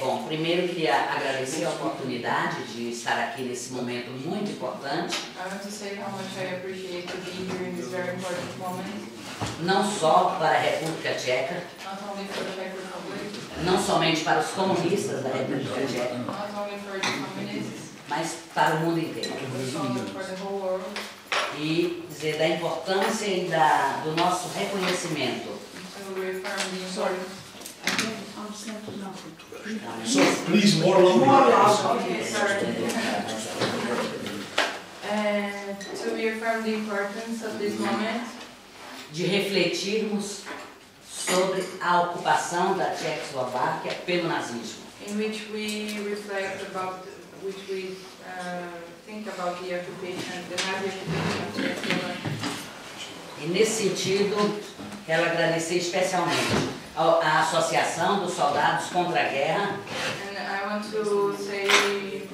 Bom, primeiro queria agradecer a oportunidade de estar aqui nesse momento muito importante. I want to say how much I appreciate to be here in this very important moment. Não só para a República Tcheca, Not only for the Czech Republic, não somente para os comunistas da República Tcheca, not only for the communists, mas para o mundo inteiro. but also for the whole world. E dizer da importância e do nosso reconhecimento. To reaffirm the importance. So please, more loud. Okay, sorry. To reaffirm the importance of this moment. De refletirmos sobre a ocupação da Tchecoslováquia pelo nazismo. In which we reflect about, think about the occupation, the Nazi occupation of Czechoslovakia. E nesse sentido, quero agradecer especialmente à Associação dos Soldados contra a Guerra, And I want to say,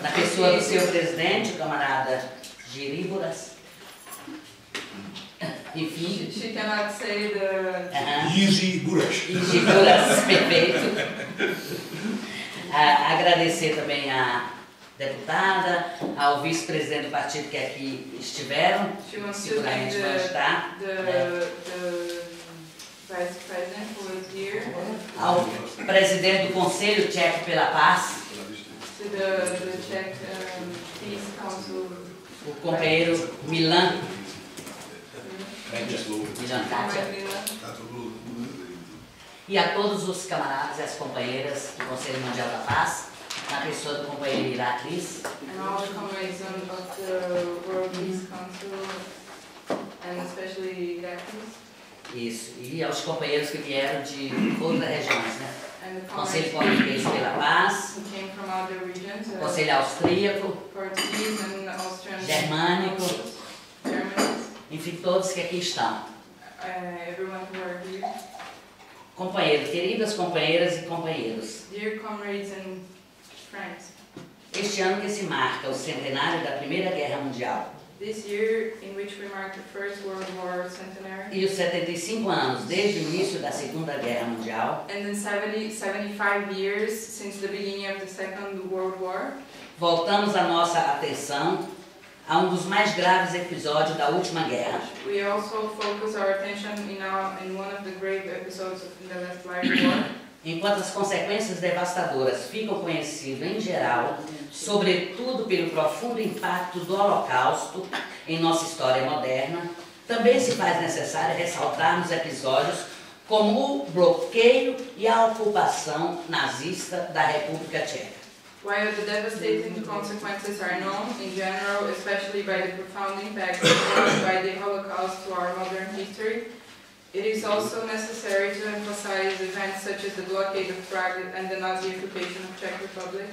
na pessoa do seu presidente, o camarada Giríboras. Enfim. She cannot say the... Easy Buras. Giríboras, perfeito. Agradecer também à deputada, ao vice-presidente do partido que aqui estiveram, seguramente vão estar. The vice president who was here. Ao presidente do Conselho Tcheco pela Paz, To the Czech Peace Council. o companheiro Milan Jankátia, e a todos os camaradas e as companheiras do Conselho Mundial da Paz, na pessoa do companheiro Iraklis. And all the comrades of the World Peace Council, and especially Iraklis. Isso, e aos companheiros que vieram de outras regiões, né? And the Conselho comrades Português pela Paz, who came from other regions, Conselho Austríaco, Portuguese and Austrian, Germânico, Germans, enfim, todos que aqui estão. everyone who are here. Companheiros, queridas companheiras e companheiros, Dear comrades and friends, este ano que se marca o centenário da Primeira Guerra Mundial this year in which we mark the First World War centenary, e os 75 anos desde o início da Segunda Guerra Mundial, and then 75 years since the beginning of the Second World War, voltamos a nossa atenção a um dos mais graves episódios da última guerra, we also focus our attention in one of the grave episodes of the last Life War. enquanto as consequências devastadoras ficam conhecidas em geral, sobretudo pelo profundo impacto do Holocausto em nossa história moderna, também se faz necessário ressaltarmos episódios como o bloqueio e a ocupação nazista da República Tcheca. While the devastating consequences are known in general, especially by the profound impact caused by the Holocaust to our modern history, it is also necessary to emphasize events such as the blockade of Prague and the Nazi occupation of Czech Republic.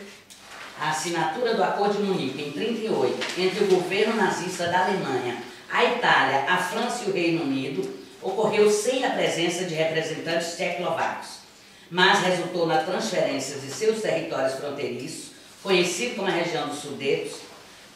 A assinatura do Acordo de Munique em 1938 entre o governo nazista da Alemanha, a Itália, a França e o Reino Unido ocorreu sem a presença de representantes tchecoslovacos, mas resultou na transferência de seus territórios fronteiriços, conhecido como a região dos Sudetos,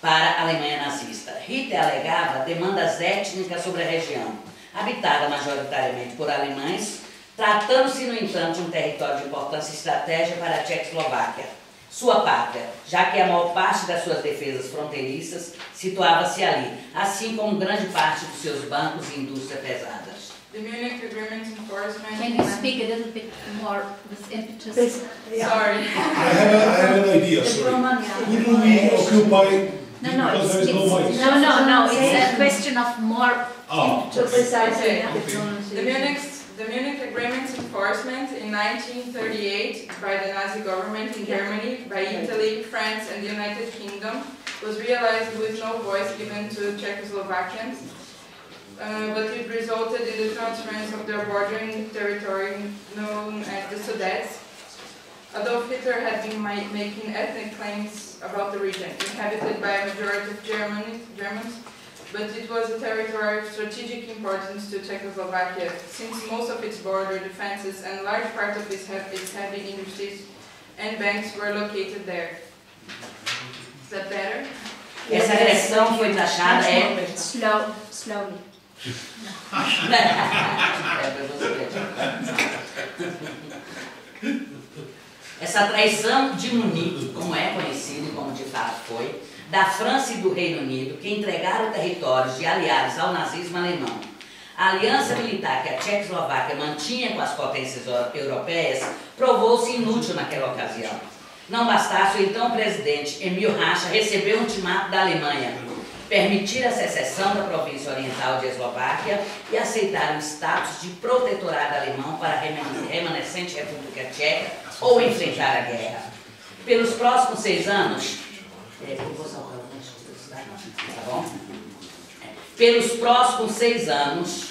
para a Alemanha nazista. Hitler alegava demandas étnicas sobre a região, habitada majoritariamente por alemães, tratando-se, no entanto, de um território de importância estratégica para a Tchecoslováquia, sua pátria, já que a maior parte das suas defesas fronteiriças situava-se ali, assim como grande parte dos seus bancos e indústria pesadas. The Munich Agreement enforcement... Can you speak a little bit more with impetus? Sorry. I have an idea, sorry. Wouldn't we occupy because there is no mic? No, it's a question of more impetus. Okay. The Munich Agreement's enforcement in 1938 by the Nazi government in Germany, by Italy, France and the United Kingdom was realized with no voice given to Czechoslovakians, but it resulted in the transference of their bordering territory known as the Sudets. Adolf Hitler had been making ethnic claims about the region, inhabited by a majority of Germans, but it was a territory of strategic importance to Czechoslovakia, since most of its border defenses and large part of its heavy industries and banks were located there. Is that better? Essa agressão foi taxada Slowly. Essa traição de Munique, como é conhecido e como de fato foi, da França e do Reino Unido, que entregaram territórios de aliados ao nazismo alemão. A aliança militar que a Tchecoslováquia mantinha com as potências europeias provou-se inútil naquela ocasião. Não bastasse, o então presidente Emil Hácha recebeu um ultimato da Alemanha, permitir a secessão da província oriental de Eslováquia e aceitar o status de protetorado alemão para a remanescente República Tcheca ou enfrentar a guerra. Pelos próximos 6 anos, tá bom? Pelos próximos 6 anos,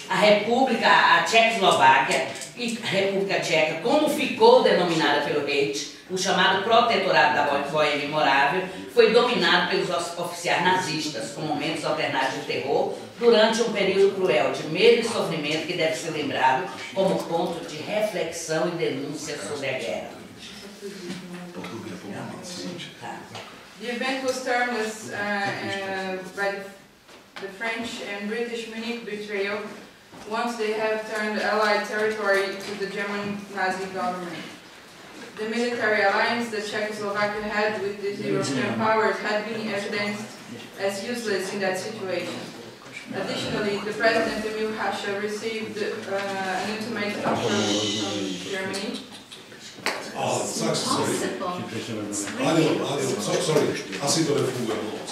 a Tchecoslováquia e a República Tcheca, como ficou denominada pelo Reich, o chamado Protetorado da Boêmia e Morávia, foi dominado pelos oficiais nazistas, com momentos alternados de terror, durante um período cruel de medo e sofrimento que deve ser lembrado como ponto de reflexão e denúncia sobre a guerra. The event was termed as by the French and British Munich betrayal once they have turned Allied territory to the German Nazi government. The military alliance that Czechoslovakia had with these European powers had been evidenced as useless in that situation. Additionally, the President Emil Hácha received an ultimatum from Germany. Oh, sorry. Sorry. Asi to nefunguje moc.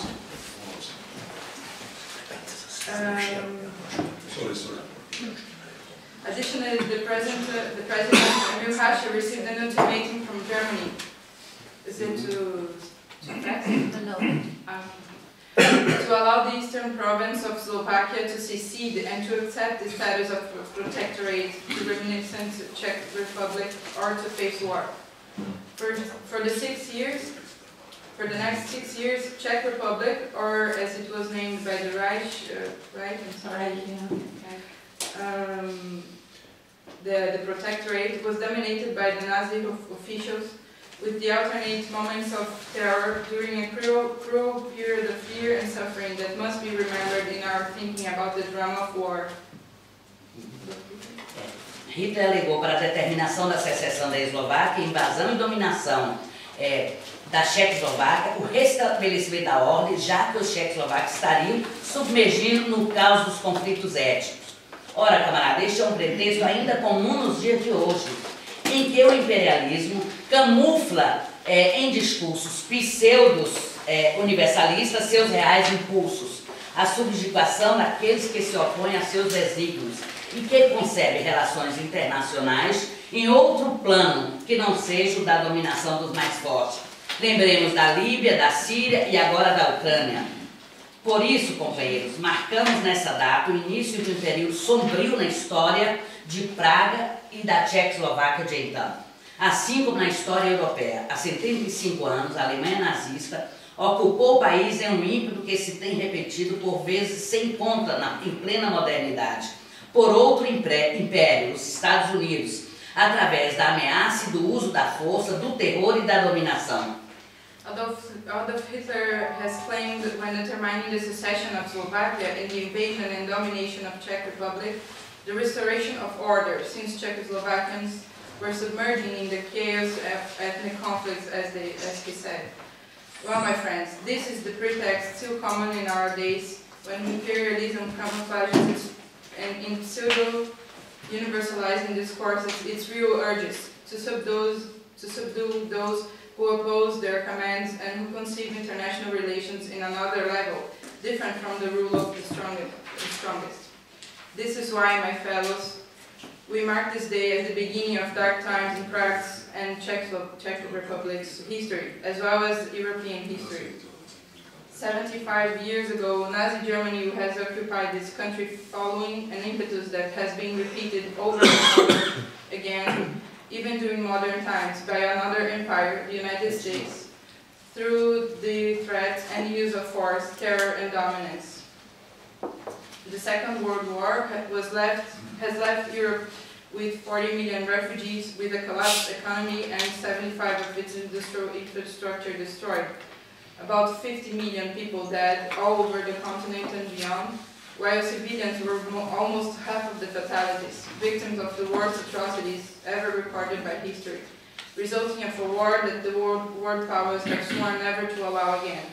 Sorry. Additionally, the President Emil Hácha received an ultimatum from Germany. Is it to allow the eastern province of Slovakia to secede and to accept the status of protectorate to the reminiscent Czech Republic or to face war. For the next 6 years, Czech Republic, or as it was named by the Reich, the protectorate was dominated by the Nazi officials, with the alternate moments of terror during a cruel period of fear and suffering that must be remembered in our thinking about the drama of war. Hitler alegou para a determinação da secessão da Eslováquia, invasão e dominação da Tchecoslováquia, o restabelecimento da ordem, já que os tchecoslovacos estariam submergindo no caos dos conflitos étnicos. Ora, camarada, este é um pretexto ainda comum nos dias de hoje, em que o imperialismo camufla em discursos pseudos universalistas seus reais impulsos, a subjugação daqueles que se opõem a seus desígnios e que concebe relações internacionais em outro plano que não seja o da dominação dos mais fortes. Lembremos da Líbia, da Síria e agora da Ucrânia. Por isso, companheiros, marcamos nessa data o início de um período sombrio na história de Praga e da Tchecoslováquia de então. Assim como na história europeia, há 75 anos, a Alemanha nazista ocupou o país em um ímpeto que se tem repetido por vezes sem conta em plena modernidade, por outro império, os Estados Unidos, através da ameaça e do uso da força, do terror e da dominação. Adolf Hitler has claimed when determining the secession of Slovakia and the invasion and domination of Czech Republic, the restoration of order, since Czechoslovakians were submerging in the chaos of ethnic conflicts, as he said. Well, my friends, this is the pretext still common in our days when imperialism camouflages in pseudo-universalizing discourses its real urges to subdue those who oppose their commands and who conceive international relations in another level, different from the rule of the strongest. This is why, my fellows, we mark this day as the beginning of dark times in Prague's and Czech Republic's history, as well as European history. 75 years ago, Nazi Germany has occupied this country following an impetus that has been repeated over and over again, even during modern times, by another empire, the United States, through the threat and use of force, terror, and dominance. The Second World War has left Europe with 40 million refugees, with a collapsed economy and 75% of its infrastructure destroyed. About 50 million people dead all over the continent and beyond, while civilians were almost half of the fatalities, victims of the worst atrocities ever recorded by history. resulting in a war that the world powers have sworn never to allow again.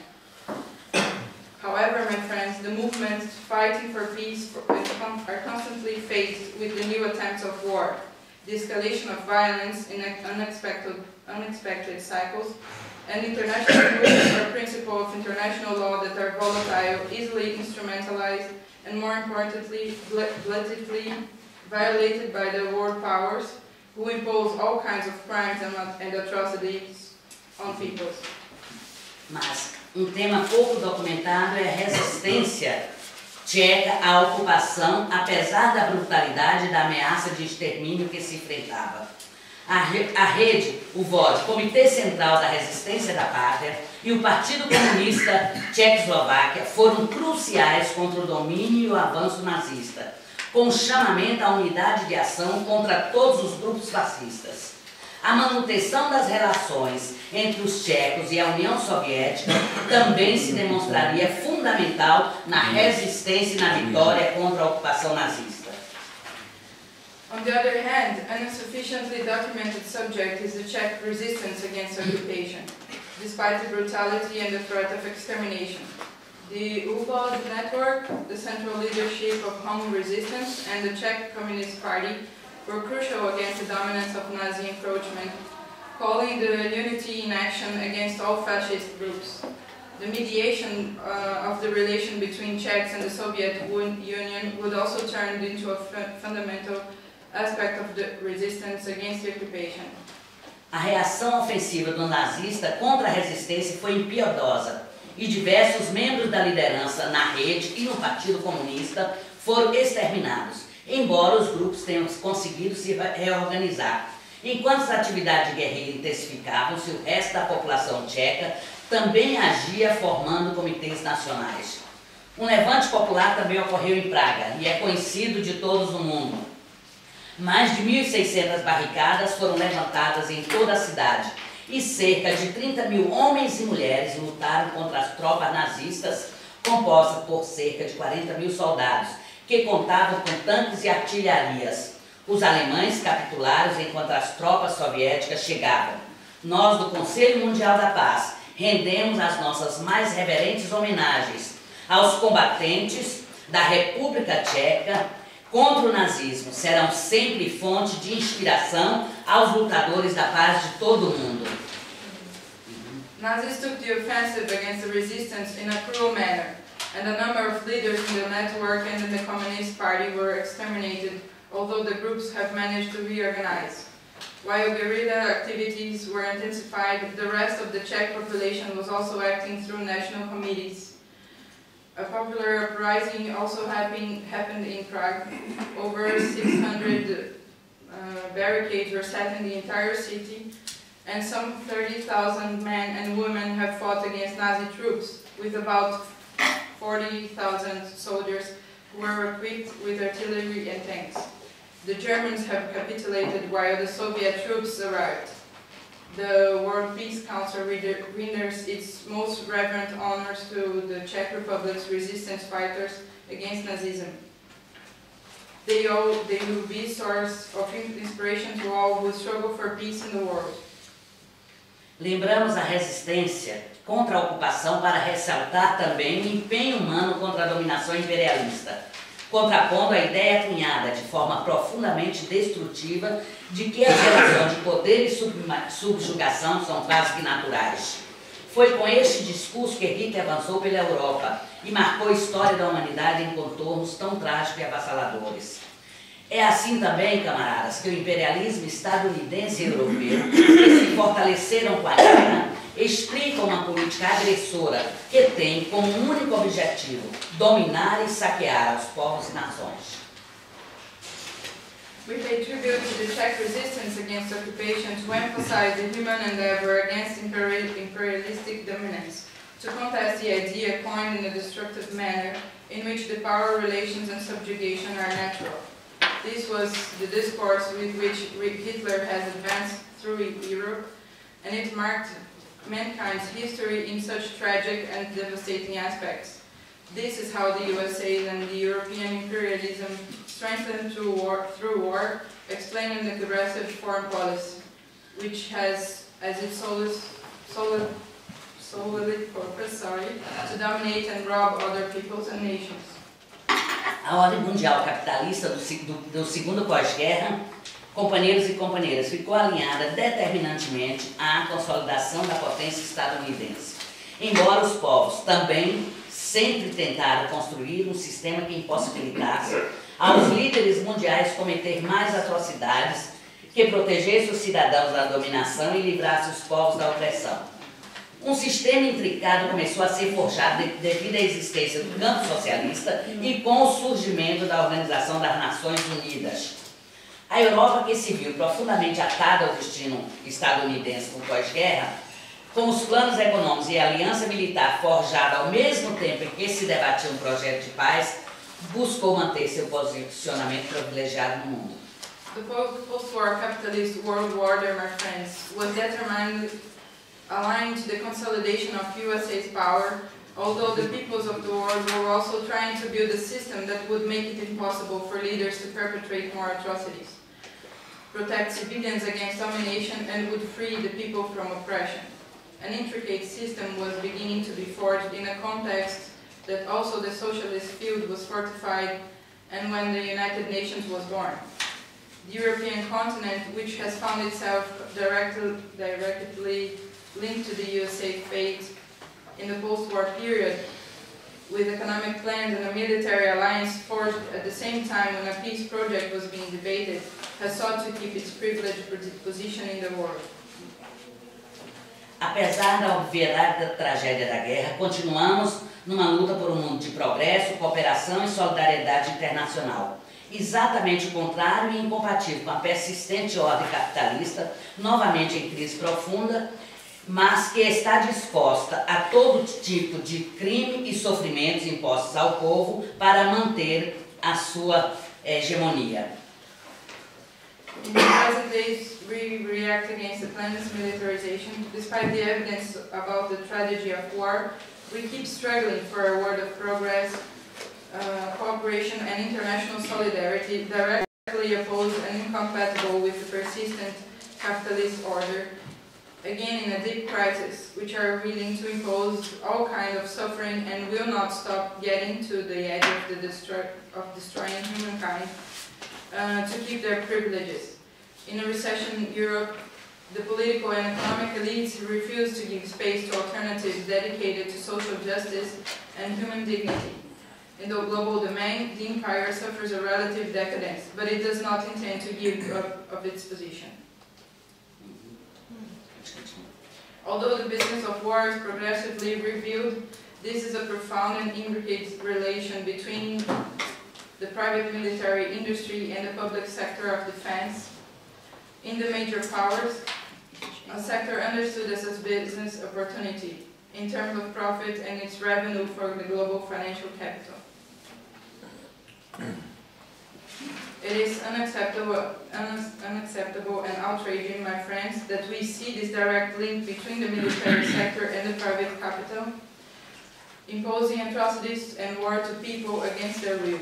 However, my friends, the movements fighting for peace are constantly faced with the new attempts of war, the escalation of violence in unexpected cycles, and international agreements or principles of international law that are volatile, easily instrumentalized, and more importantly, blatantly violated by the world powers, who impose all kinds of crimes and atrocities on people. Mas tema pouco documentado é a resistência tcheca à ocupação, apesar da brutalidade e da ameaça de extermínio que se enfrentava. A rede, o VOD, Comitê Central da Resistência da Pátria, e o Partido Comunista Tchecoslováquia foram cruciais contra o domínio e o avanço nazista, com chamamento à unidade de ação contra todos os grupos fascistas. A manutenção das relações entre os tchecos e a União Soviética também se demonstraria fundamental na resistência e na vitória contra a ocupação nazista. On the other hand, an insufficiently documented subject is the Czech resistance against occupation, despite the brutality and the threat of extermination. The UVOD network, the central leadership of Home Resistance, and the Czech Communist Party were crucial against the dominance of Nazi encroachment, calling the unity in action against all fascist groups. The mediation of the relation between Czechs and the Soviet Union would also turn into a fundamental aspect of the resistance against the occupation. A reação ofensiva do nazista contra a resistência foi impiedosa e diversos membros da liderança na rede e no Partido Comunista foram exterminados, embora os grupos tenham conseguido se reorganizar. Enquanto as atividades de guerrilha intensificavam-se, o resto da população tcheca também agia formando comitês nacionais. Um levante popular também ocorreu em Praga e é conhecido de todos no mundo. Mais de 1.600 barricadas foram levantadas em toda a cidade e cerca de 30.000 homens e mulheres lutaram contra as tropas nazistas, compostas por cerca de 40.000 soldados, que contavam com tanques e artilharias. Os alemães capitularam enquanto as tropas soviéticas chegavam. Nós, do Conselho Mundial da Paz, rendemos as nossas mais reverentes homenagens aos combatentes da República Tcheca contra o nazismo. Serão sempre fonte de inspiração aos lutadores da paz de todo o mundo. Nazis took the offensive against the resistance in a cruel manner, and a number of leaders in the network and in the Communist Party were exterminated, although the groups have managed to reorganize. While guerrilla activities were intensified, the rest of the Czech population was also acting through national committees. A popular uprising also happened in Prague. Over 600 barricades were set in the entire city, and some 30,000 men and women have fought against Nazi troops, with about 40,000 soldiers who were equipped with artillery and tanks. The Germans have capitulated while the Soviet troops arrived. The World Peace Council renders its most reverent honors to the Czech Republic's resistance fighters against Nazism. They will be a source of inspiration to all who struggle for peace in the world. Lembramos a resistência contra a ocupação para ressaltar também o empenho humano contra a dominação imperialista, contrapondo a ideia cunhada de forma profundamente destrutiva de que as relações de poder e subjugação são quase que naturais. Foi com este discurso que Hitler avançou pela Europa e marcou a história da humanidade em contornos tão trágicos e avassaladores. É assim também, camaradas, que o imperialismo estadunidense e europeu, que se fortaleceram com a guerra, explicam uma política agressora que tem como único objetivo dominar e saquear os povos e nações. We pay tribute to the Czech resistance against occupation to emphasize the human endeavor against imperialistic dominance, to contest the idea coined in a destructive manner in which the power relations and subjugation are natural. This was the discourse with which Hitler has advanced through Europe, and it marked mankind's history in such tragic and devastating aspects. This is how the USA and the European imperialism strengthened through war, explaining the aggressive foreign policy. which has as its solid purpose, to dominate and rob other peoples and nations. A ordem mundial capitalista do segundo pós-guerra, companheiros e companheiras, ficou alinhada determinantemente à consolidação da potência estadunidense. Embora os povos também sempre tentaram construir um sistema que impossibilitasse aos líderes mundiais cometer mais atrocidades, que protegesse os cidadãos da dominação e livrasse os povos da opressão. Um sistema intricado começou a ser forjado devido à existência do campo socialista e com o surgimento da Organização das Nações Unidas. A Europa, que se viu profundamente atada ao destino estadunidense no pós-guerra, com os planos econômicos e a aliança militar forjada ao mesmo tempo em que se debatia um projeto de paz, buscou manter seu posicionamento privilegiado no mundo. The post-war capitalist world order, my friends, was determined aligned to the consolidation of USA's power, although the peoples of the world were also trying to build a system that would make it impossible for leaders to perpetrate more atrocities, protect civilians against domination, and would free the people from oppression. An intricate system was beginning to be forged in a context that also the socialist field was fortified, and when the United Nations was born. The European continent, which has found itself directly linked to the USA fate in the post-war period, with economic plans and a military alliance forged at the same time when a peace project was being debated, has sought to keep its privileged position in the world. Apesar da obviedade da tragédia da guerra, continuamos numa luta por um mundo de progresso, cooperação e solidariedade internacional. Exatamente o contrário e incompatível com a persistente ordem capitalista, novamente em crise profunda, mas que está disposta a todo tipo de crime e sofrimentos impostos ao povo para manter a sua hegemonia. In the present days, we react against the planet's militarization. Despite the evidence about the tragedy of war, we keep struggling for a world of progress, cooperation and international solidarity, directly opposed and incompatible with the persistent capitalist order, again in a deep crisis, which are willing to impose all kinds of suffering and will not stop getting to the edge of destroying humankind to keep their privileges. In a recession Europe, the political and economic elites refuse to give space to alternatives dedicated to social justice and human dignity. In the global domain, the empire suffers a relative decadence, but it does not intend to give up of its position. Although the business of war is progressively revealed, this is a profound and intricate relation between the private military industry and the public sector of defense. In the major powers, a sector understood as a business opportunity in terms of profit and its revenue for the global financial capital. It is unacceptable and outraging, my friends, that we see this direct link between the military sector and the private capital, imposing atrocities and war to people against their will.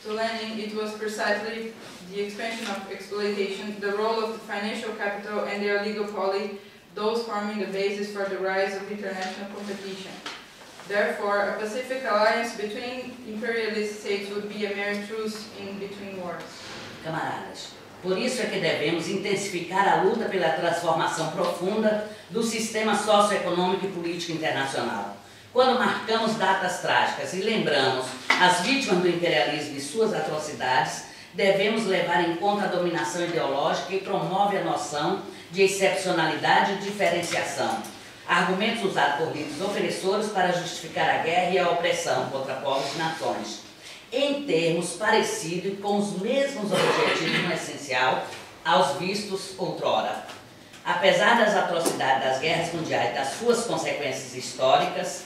To Lenin, it was precisely the expansion of exploitation, the role of the financial capital and their oligopoly, those forming the basis for the rise of international competition. Therefore, a pacific alliance between imperialist states would be a mere truce in between wars. Camaradas, por isso é que devemos intensificar a luta pela transformação profunda do sistema socioeconômico e político internacional. Quando marcamos datas trágicas e lembramos as vítimas do imperialismo e suas atrocidades, devemos levar em conta a dominação ideológica que promove a noção de excepcionalidade e diferenciação. Argumentos usados por líderes opressores para justificar a guerra e a opressão contra povos e nações, em termos parecidos e com os mesmos objetivos no essencial aos vistos outrora. Apesar das atrocidades das guerras mundiais e das suas consequências históricas,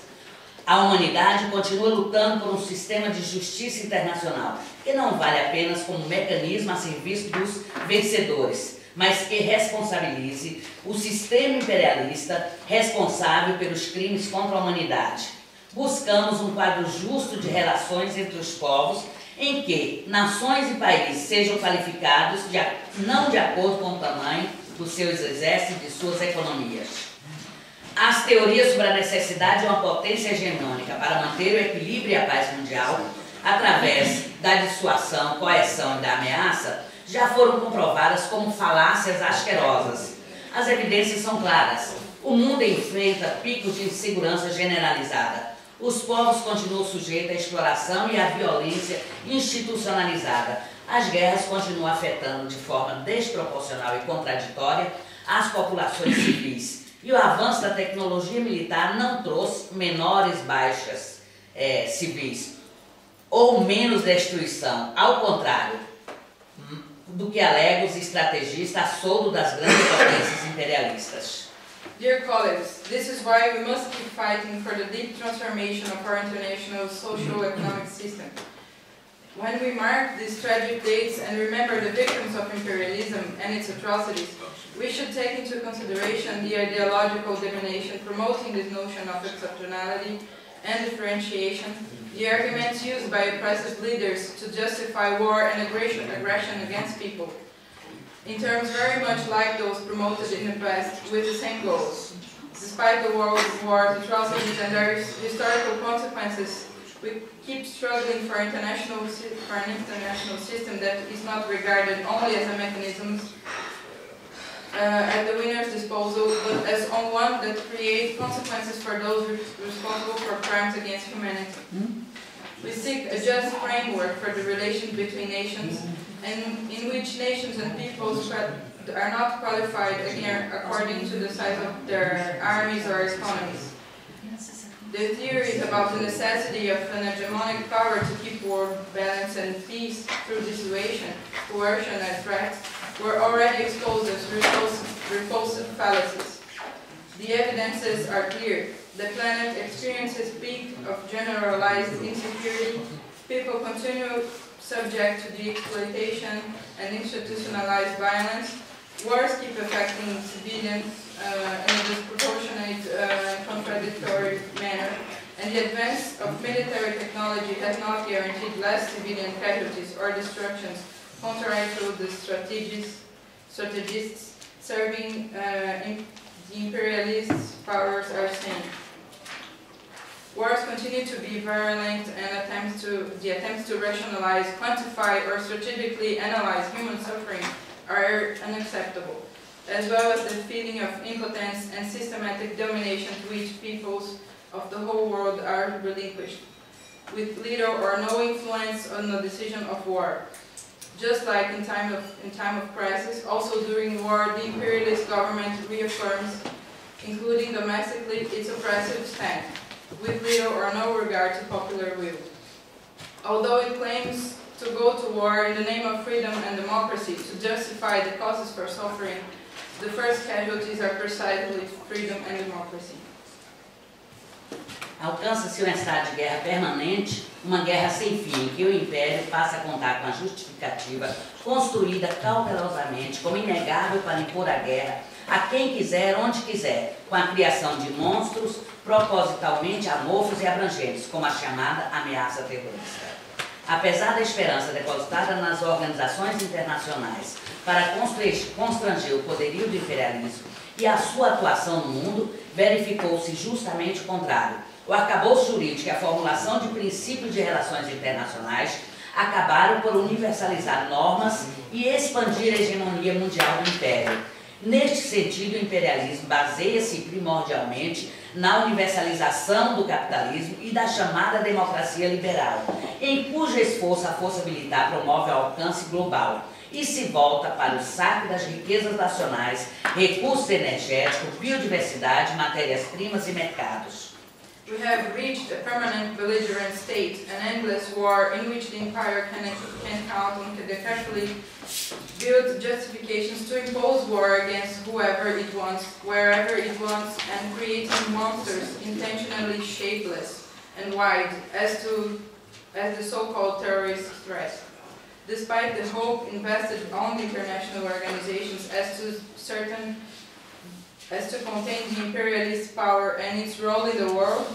a humanidade continua lutando por um sistema de justiça internacional que não vale apenas como mecanismo a serviço dos vencedores, mas que responsabilize o sistema imperialista responsável pelos crimes contra a humanidade. Buscamos um quadro justo de relações entre os povos em que nações e países sejam qualificados não de acordo com o tamanho dos seus exércitos e de suas economias. As teorias sobre a necessidade de uma potência hegemônica para manter o equilíbrio e a paz mundial, através da dissuasão, coerção e da ameaça, já foram comprovadas como falácias asquerosas. As evidências são claras. O mundo enfrenta picos de insegurança generalizada. Os povos continuam sujeitos à exploração e à violência institucionalizada. As guerras continuam afetando de forma desproporcional e contraditória as populações civis. E o avanço da tecnologia militar não trouxe menores baixas civis ou menos destruição. Ao contrário do que alegam os estrategistas a soldo das grandes potências imperialistas. Dear colleagues, this is why we must keep fighting for the deep transformation of our international socio-economic system. When we mark these tragic dates and remember the victims of imperialism and its atrocities, we should take into consideration the ideological domination promoting this notion of exceptionality and differentiation, the arguments used by oppressive leaders to justify war and aggression against people, in terms very much like those promoted in the past with the same goals. Despite the world wars, atrocities and their historical consequences, we keep struggling for an international system that is not regarded only as a mechanism at the winner's disposal, but as on one that creates consequences for those responsible for crimes against humanity. We seek a just framework for the relations between nations, and in which nations and peoples are not qualified again according to the size of their armies or economies. The theories about the necessity of an hegemonic power to keep world balance and peace through dissuasion, coercion and threats were already exposed as repulsive fallacies. The evidences are clear. The planet experiences peak of generalized insecurity. People continue subject to the exploitation and institutionalized violence. Wars keep affecting civilians in a disproportionate and contradictory manner, and the advance of military technology has not guaranteed less civilian casualties or destructions, contrary to the strategists serving the imperialist powers are saying. Wars continue to be virulent, and the attempts to rationalize, quantify, or strategically analyze human suffering are unacceptable, as well as the feeling of impotence and systematic domination to which peoples of the whole world are relinquished, with little or no influence on the decision of war. Just like in time of crisis, also during war, the imperialist government reaffirms, including domestically, its oppressive stand, with little or no regard to popular will. Although it claims to go to war in the name of freedom and democracy to justify the causes for suffering, the first casualties are precisely freedom and democracy. Alcança-se um estado de guerra permanente, uma guerra sem fim, em que o Império passa a contar com a justificativa construída cautelosamente como inegável para impor a guerra a quem quiser, onde quiser, com a criação de monstros propositalmente amorfos e abrangentes, como a chamada ameaça terrorista. Apesar da esperança depositada nas organizações internacionais para constranger o poderio do imperialismo e a sua atuação no mundo, verificou-se justamente o contrário. O arcabouço jurídico e a formulação de princípios de relações internacionais acabaram por universalizar normas e expandir a hegemonia mundial do Império. Neste sentido, o imperialismo baseia-se primordialmente na universalização do capitalismo e da chamada democracia liberal, em cujo esforço a força militar promove o alcance global e se volta para o saque das riquezas nacionais, recursos energéticos, biodiversidade, matérias-primas e mercados. We have reached a permanent belligerent state, an endless war in which the empire can count on the carefully built justifications to impose war against whoever it wants, wherever it wants, and creating monsters intentionally shapeless and wide as the so-called terrorist threat. Despite the hope invested on the international organizations as to contain the imperialist power and its role in the world,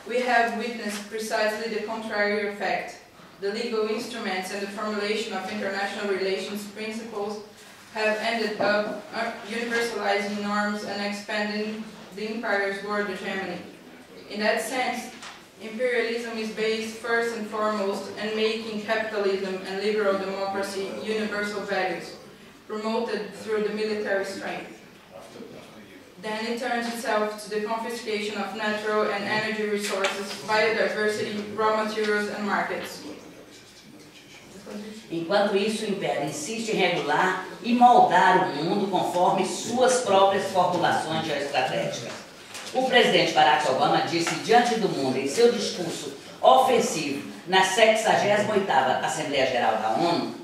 we have witnessed precisely the contrary effect. the legal instruments and the formulation of international relations principles have ended up universalizing norms and expanding the empire's world hegemony. In that sense, imperialism is based first and foremost on making capitalism and liberal democracy universal values, promoted through the military strength. Then it turns itself to the confiscation of natural and energy resources, biodiversity, raw materials and markets. Enquanto isso, o Império insiste em regular e moldar o mundo conforme suas próprias formulações geoestratégicas. O presidente Barack Obama disse diante do mundo, em seu discurso ofensivo, na 68ª Assembleia Geral da ONU,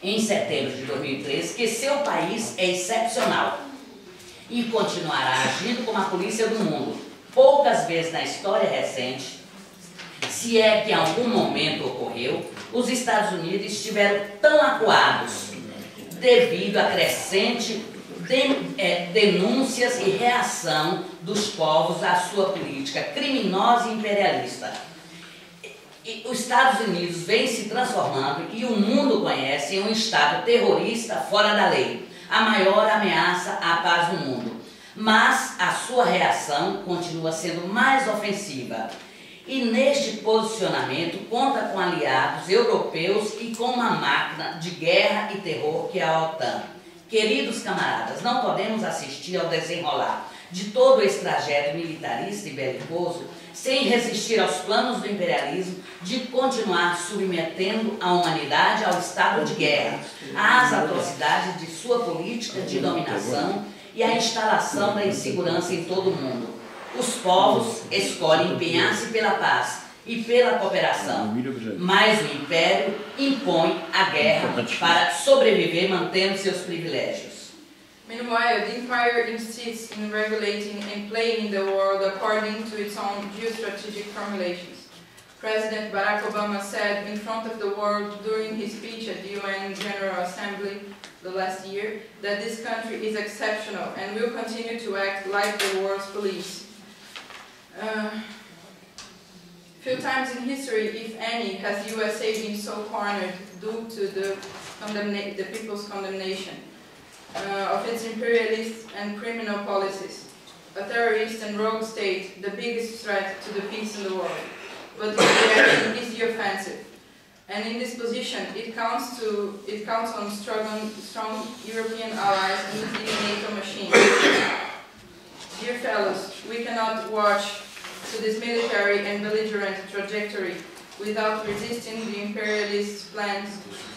em setembro de 2013, que seu país é excepcional e continuará agindo como a polícia do mundo. Poucas vezes na história recente, se é que em algum momento ocorreu, os Estados Unidos estiveram tão acuados devido a crescente denúncias e reação dos povos à sua política criminosa e imperialista. E os Estados Unidos vem se transformando e o mundo conhece em um Estado terrorista fora da lei, a maior ameaça à paz do mundo. Mas a sua reação continua sendo mais ofensiva. E neste posicionamento conta com aliados europeus e com uma máquina de guerra e terror que é a OTAN. Queridos camaradas, não podemos assistir ao desenrolar de todo esse trajeto militarista e belicoso sem resistir aos planos do imperialismo de continuar submetendo a humanidade ao estado de guerra, às atrocidades de sua política de dominação e à instalação da insegurança em todo o mundo. Os povos escolhem empenhar-se pela paz e pela cooperação, mas o Império impõe a guerra para sobreviver mantendo seus privilégios. Meanwhile, the Empire insists in regulating and playing the world according to its own geostrategic formulations. President Barack Obama said in front of the world during his speech at the UN General Assembly the last year that this country is exceptional and will continue to act like the world's police. Few times in history, if any, has the USA been so cornered due to the people's condemnation of its imperialist and criminal policies. A terrorist and rogue state, the biggest threat to the peace in the world. But the reality is the offensive. And in this position, it counts on strong European allies in the NATO machine. Dear fellows, we cannot watch to this military and belligerent trajectory without resisting the imperialist plans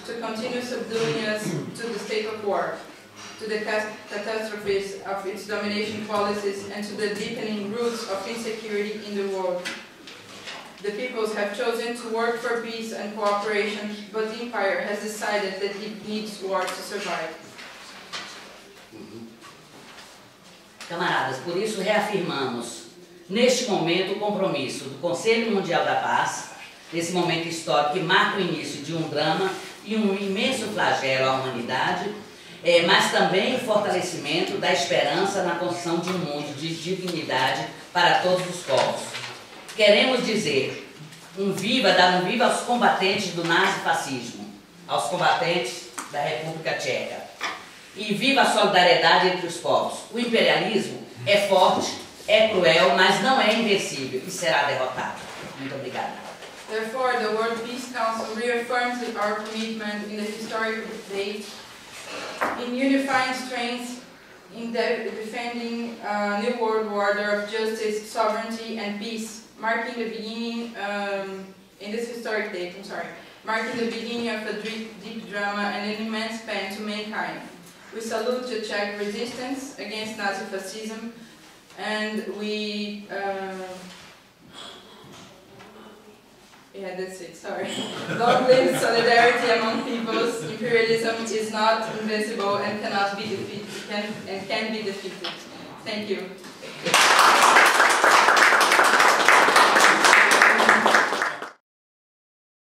to continue subduing us to the state of war, to the catastrophes of its domination policies, and to the deepening roots of insecurity in the world. The peoples have chosen to work for peace and cooperation, but the empire has decided that it needs war to survive. Camaradas, por isso reafirmamos neste momento o compromisso do Conselho Mundial da Paz, nesse momento histórico que marca o início de um drama e um imenso flagelo à humanidade, mas também o fortalecimento da esperança na construção de um mundo de dignidade para todos os povos. Queremos dizer um viva aos combatentes do nazifascismo, aos combatentes da República Tcheca. E viva a solidariedade entre os povos. O imperialismo é forte, é cruel, mas não é invencível e será derrotado. Muito obrigada. Therefore, the World Peace Council reaffirms our commitment in the historic date in unifying strength in defending a new world order of justice, sovereignty, and peace, marking the beginning in this historic date. Marking the beginning of a deep drama and an immense pain to mankind. We salute the Czech resistance against Nazi fascism, and we, yeah, that's it, sorry. Long live solidarity among peoples. Imperialism is not invincible and cannot be defeated, can be defeated. Thank you.